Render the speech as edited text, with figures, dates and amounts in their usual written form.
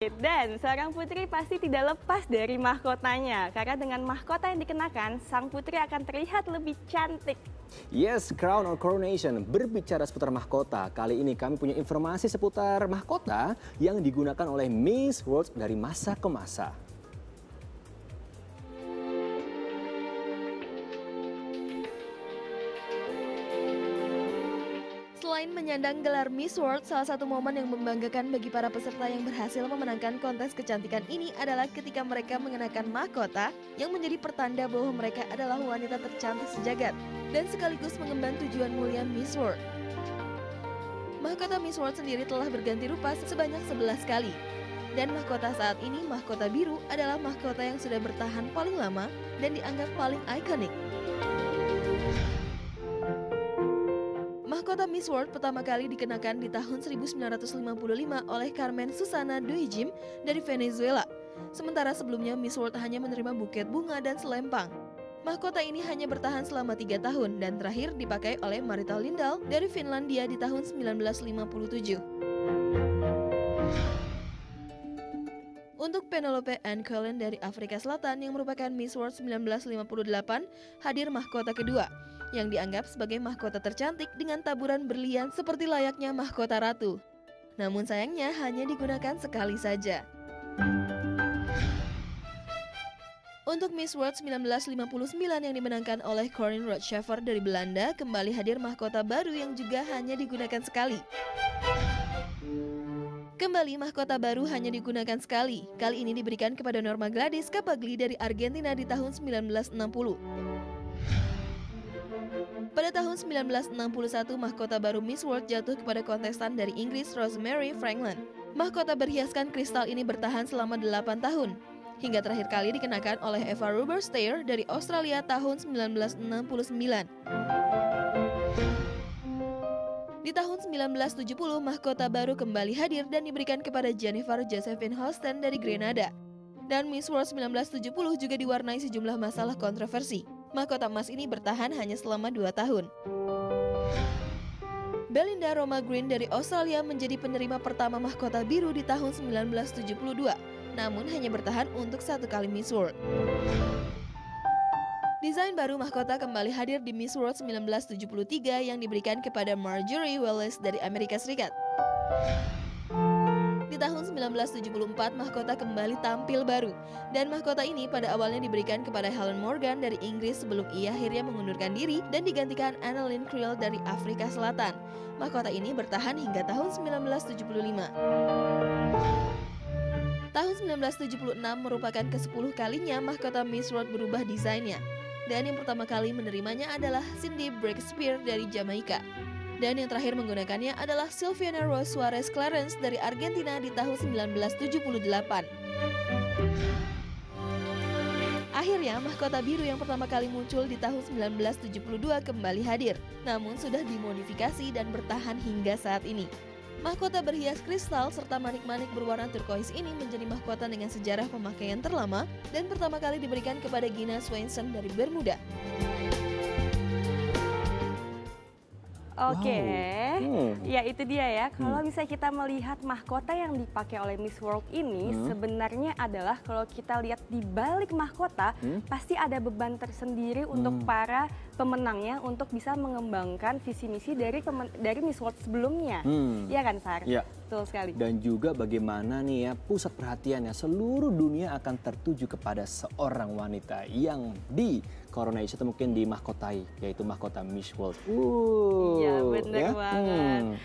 Dan seorang putri pasti tidak lepas dari mahkotanya, karena dengan mahkota yang dikenakan, sang putri akan terlihat lebih cantik. Yes, Crown or Coronation. Berbicara seputar mahkota, kali ini kami punya informasi seputar mahkota yang digunakan oleh Miss World dari masa ke masa. Selain menyandang gelar Miss World, salah satu momen yang membanggakan bagi para peserta yang berhasil memenangkan kontes kecantikan ini adalah ketika mereka mengenakan mahkota yang menjadi pertanda bahwa mereka adalah wanita tercantik sejagat dan sekaligus mengemban tujuan mulia Miss World. Mahkota Miss World sendiri telah berganti rupa sebanyak 11 kali. Dan mahkota saat ini, mahkota biru, adalah mahkota yang sudah bertahan paling lama dan dianggap paling ikonik. Mahkota Miss World pertama kali dikenakan di tahun 1955 oleh Carmen Susana Duhigim dari Venezuela. Sementara sebelumnya Miss World hanya menerima buket bunga dan selempang. Mahkota ini hanya bertahan selama 3 tahun dan terakhir dipakai oleh Marita Lindahl dari Finlandia di tahun 1957. Untuk Penelope Ann Cullen dari Afrika Selatan yang merupakan Miss World 1958, hadir mahkota kedua, yang dianggap sebagai mahkota tercantik dengan taburan berlian seperti layaknya mahkota ratu. Namun sayangnya hanya digunakan sekali saja. Untuk Miss World 1959 yang dimenangkan oleh Corine Roodscheffer dari Belanda, kembali hadir mahkota baru yang juga hanya digunakan sekali. Kembali, mahkota baru hanya digunakan sekali. Kali ini diberikan kepada Norma Gladys Capagli dari Argentina di tahun 1960. Pada tahun 1961, mahkota baru Miss World jatuh kepada kontestan dari Inggris, Rosemary Franklin. Mahkota berhiaskan kristal ini bertahan selama 8 tahun, hingga terakhir kali dikenakan oleh Eva Rubersteyer dari Australia tahun 1969. Di tahun 1970, mahkota baru kembali hadir dan diberikan kepada Jennifer Josephine Houston dari Grenada. Dan Miss World 1970 juga diwarnai sejumlah masalah kontroversi. Mahkota emas ini bertahan hanya selama 2 tahun. Belinda Roma Green dari Australia menjadi penerima pertama mahkota biru di tahun 1972, namun hanya bertahan untuk 1 kali Miss World. Desain baru mahkota kembali hadir di Miss World 1973 yang diberikan kepada Marjorie Wallace dari Amerika Serikat. Di tahun 1974, mahkota kembali tampil baru, dan mahkota ini pada awalnya diberikan kepada Helen Morgan dari Inggris sebelum ia akhirnya mengundurkan diri dan digantikan Annelien Kriel dari Afrika Selatan. Mahkota ini bertahan hingga tahun 1975. Tahun 1976 merupakan ke-10 kalinya mahkota Miss World berubah desainnya. Dan yang pertama kali menerimanya adalah Cindy Breakspear dari Jamaika. Dan yang terakhir menggunakannya adalah Sylviana Rose Suarez Clarence dari Argentina di tahun 1978. Akhirnya, mahkota biru yang pertama kali muncul di tahun 1972 kembali hadir, namun sudah dimodifikasi dan bertahan hingga saat ini. Mahkota berhias kristal serta manik-manik berwarna turquoise ini menjadi mahkota dengan sejarah pemakaian terlama dan pertama kali diberikan kepada Gina Swainson dari Bermuda. Oke, ya itu dia ya. Kalau misalnya kita melihat mahkota yang dipakai oleh Miss World ini sebenarnya adalah kalau kita lihat di balik mahkota pasti ada beban tersendiri untuk para pemenangnya untuk bisa mengembangkan visi misi dari Miss World sebelumnya. Iya kan, Sar? Iya. Betul sekali. Dan juga bagaimana nih ya pusat perhatiannya seluruh dunia akan tertuju kepada seorang wanita yang di coronation atau mungkin dimahkotai, yaitu mahkota Miss World. Iya, bener banget.